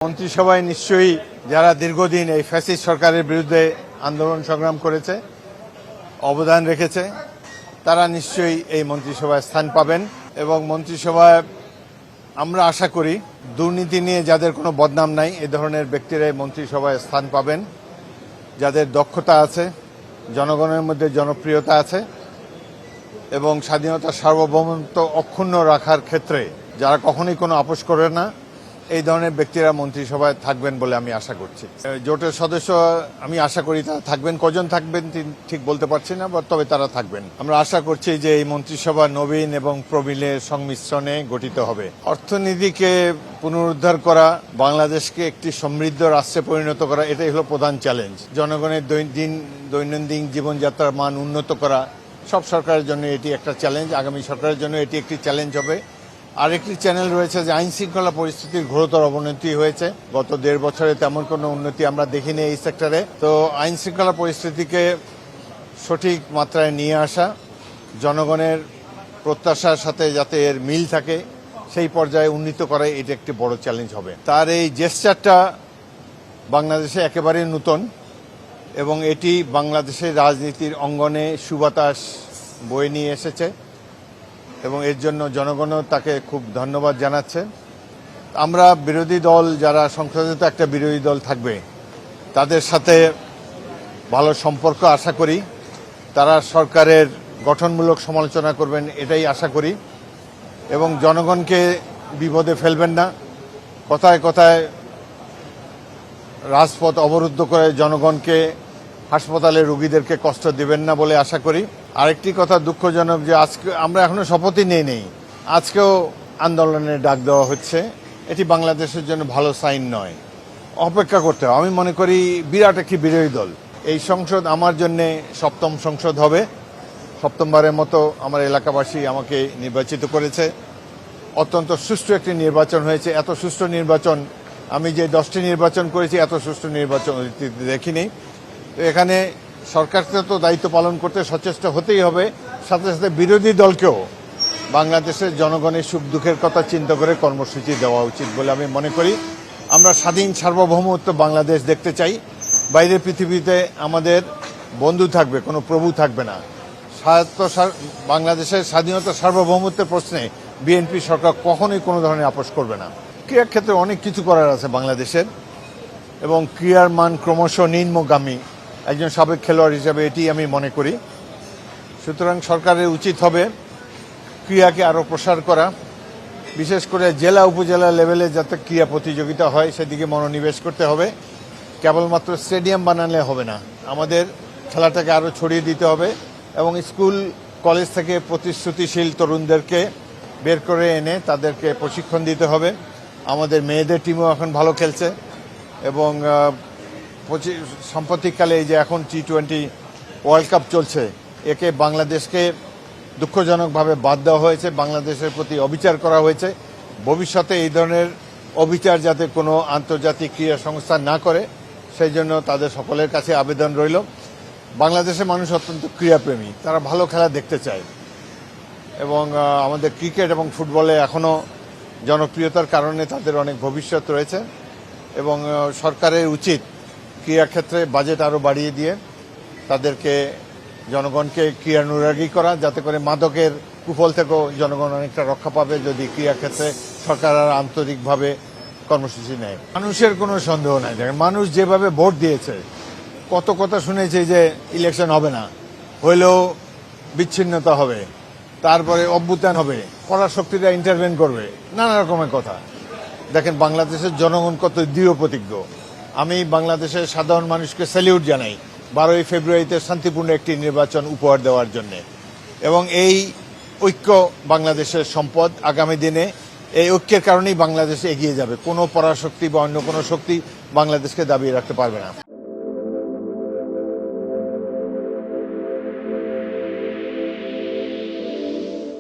মন্ত্রিসভায় নিশ্চয়ই যারা দীর্ঘদিন এই ফ্যাসিস্ট সরকারের বিরুদ্ধে আন্দোলন সংগ্রাম করেছে, অবদান রেখেছে, তারা নিশ্চয়ই এই মন্ত্রিসভায় স্থান পাবেন। এবং মন্ত্রিসভায় আমরা আশা করি দুর্নীতি নিয়ে যাদের কোনো বদনাম নাই এ ধরনের ব্যক্তিরাই মন্ত্রিসভায় স্থান পাবেন, যাদের দক্ষতা আছে, জনগণের মধ্যে জনপ্রিয়তা আছে এবং স্বাধীনতা সার্বভৌমত্ব অক্ষুণ্ণ রাখার ক্ষেত্রে যারা কখনোই কোনো আপোষ করে না, এই ধরনের ব্যক্তিরা মন্ত্রিসভায় থাকবেন বলে আমি আশা করছি। জোটের সদস্য আমি আশা করি তারা থাকবেন, কজন থাকবেন ঠিক বলতে পারছি না, তবে তারা থাকবেন। আমরা আশা করছি যে এই মন্ত্রিসভা নবীন এবং প্রবীণের সংমিশ্রণে গঠিত হবে। অর্থনীতিকে পুনরুদ্ধার করা, বাংলাদেশকে একটি সমৃদ্ধ রাষ্ট্রে পরিণত করা, এটাই হলো প্রধান চ্যালেঞ্জ। জনগণের দৈনন্দিন জীবনযাত্রার মান উন্নত করা সব সরকারের জন্য এটি একটা চ্যালেঞ্জ, আগামী সরকারের জন্য এটি একটি চ্যালেঞ্জ হবে। আরেকটি চ্যানেল রয়েছে যে আইন শৃঙ্খলা পরিস্থিতির ঘোরতর অবনতি হয়েছে। গত 1.5 বছরে তেমন কোনো উন্নতি আমরা দেখিনি এই সেক্টরে। তো আইন শৃঙ্খলা পরিস্থিতিকে সঠিক মাত্রায় নিয়ে আসা, জনগণের প্রত্যাশার সাথে যাতে এর মিল থাকে সেই পর্যায়ে উন্নীত করা, এটা একটি বড় চ্যালেঞ্জ হবে। তার এই জেস্টারটা বাংলাদেশে একেবারে নতুন এবং এটি বাংলাদেশের রাজনীতির অঙ্গনে সুবাতাস বয়ে নিয়ে এসেছে এবং এর জন্য জনগণও তাকে খুব ধন্যবাদ জানাচ্ছে। আমরা বিরোধী দল যারা সংসদে তো একটা বিরোধী দল থাকবে, তাদের সাথে ভালো সম্পর্ক আশা করি। তারা সরকারের গঠনমূলক সমালোচনা করবেন এটাই আশা করি এবং জনগণকে বিপদে ফেলবেন না। কথায় কথায় রাজপথ অবরুদ্ধ করে জনগণকে, হাসপাতালে রোগীদেরকে কষ্ট দিবেন না বলে আশা করি। আরেকটি কথা দুঃখজনক যে আজকে আমরা এখনো শপথই নেই, আজকেও আন্দোলনের ডাক দেওয়া হচ্ছে। এটি বাংলাদেশের জন্য ভালো সাইন নয়, অপেক্ষা করতে হবে। আমি মনে করি বিরাট একটি বিরোধী দল। এই সংসদ আমার জন্য 7ম সংসদ হবে। 7মবারের মতো আমার এলাকাবাসী আমাকে নির্বাচিত করেছে। অত্যন্ত সুষ্ঠু একটি নির্বাচন হয়েছে। এত সুষ্ঠু নির্বাচন আমি যে 10টি নির্বাচন করেছি এত সুষ্ঠু নির্বাচন দেখিনি। এখানে সরকারকে তো দায়িত্ব পালন করতে সচেষ্ট হতেই হবে, সাথে সাথে বিরোধী দলকেও বাংলাদেশের জনগণের সুখ দুঃখের কথা চিন্তা করে কর্মসূচি দেওয়া উচিত বলে আমি মনে করি। আমরা স্বাধীন সার্বভৌমত্ব বাংলাদেশ দেখতে চাই। বাইরের পৃথিবীতে আমাদের বন্ধু থাকবে, কোনো প্রভু থাকবে না। বাংলাদেশের স্বাধীনতা সার্বভৌমত্বের প্রশ্নে বিএনপি সরকার কখনোই কোনো ধরনের আপোষ করবে না। ক্রীড়ার ক্ষেত্রে অনেক কিছু করার আছে বাংলাদেশের এবং ক্রীড়ার মান ক্রমশ নিম্নগামী একজন সাবেক খেলোয়াড় হিসেবে এটি আমি মনে করি। সুতরাং সরকারের উচিত হবে ক্রীড়াকে আরও প্রসার করা, বিশেষ করে জেলা উপজেলা লেভেলে যাতে ক্রীড়া প্রতিযোগিতা হয় সেদিকে মনোনিবেশ করতে হবে। কেবলমাত্র স্টেডিয়াম বানালে হবে না, আমাদের খেলাটাকে আরও ছড়িয়ে দিতে হবে এবং স্কুল কলেজ থেকে প্রতিশ্রুতিশীল তরুণদেরকে বের করে এনে তাদেরকে প্রশিক্ষণ দিতে হবে। আমাদের মেয়েদের টিমও এখন ভালো খেলছে এবং সাম্প্রতিককালে এই যে এখন T20 ওয়ার্ল্ড কাপ চলছে, একে বাংলাদেশকে দুঃখজনকভাবে বাদ দেওয়া হয়েছে, বাংলাদেশের প্রতি অবিচার করা হয়েছে। ভবিষ্যতে এই ধরনের অবিচার যাতে কোনো আন্তর্জাতিক ক্রীড়া সংস্থা না করে সেই জন্য তাদের সকলের কাছে আবেদন রইল। বাংলাদেশের মানুষ অত্যন্ত ক্রীড়াপ্রেমী, তারা ভালো খেলা দেখতে চায় এবং আমাদের ক্রিকেট এবং ফুটবলে এখনও জনপ্রিয়তার কারণে তাদের অনেক ভবিষ্যৎ রয়েছে এবং সরকারের উচিত ক্রীড়াক্ষেত্রে বাজেট আরও বাড়িয়ে দিয়ে তাদেরকে জনগণকে ক্রীড়ানুরাগী করা, যাতে করে মাদকের কুফল থেকেও জনগণ অনেকটা রক্ষা পাবে যদি ক্রীড়াক্ষেত্রে সরকার আর আন্তরিকভাবে কর্মসূচি নেয়। মানুষের কোনো সন্দেহ নাই, দেখেন মানুষ যেভাবে ভোট দিয়েছে, কত কথা শুনেছে যে ইলেকশন হবে না, হইলেও বিচ্ছিন্নতা হবে, তারপরে অভ্যুত্থান হবে, পরাশক্তিরা ইন্টারভেন করবে, নানা রকমের কথা। দেখেন বাংলাদেশের জনগণ কত দৃঢ় প্রতিজ্ঞ। আমি বাংলাদেশের সাধারণ মানুষকে স্যালিউট জানাই 12ই ফেব্রুয়ারিতে শান্তিপূর্ণ একটি নির্বাচন উপহার দেওয়ার জন্য এবং এই ঐক্য বাংলাদেশের সম্পদ। আগামী দিনে এই ঐক্যের কারণেই বাংলাদেশ এগিয়ে যাবে। কোনো পরাশক্তি বা অন্য কোনো শক্তি বাংলাদেশকে দাবিয়ে রাখতে পারবে না।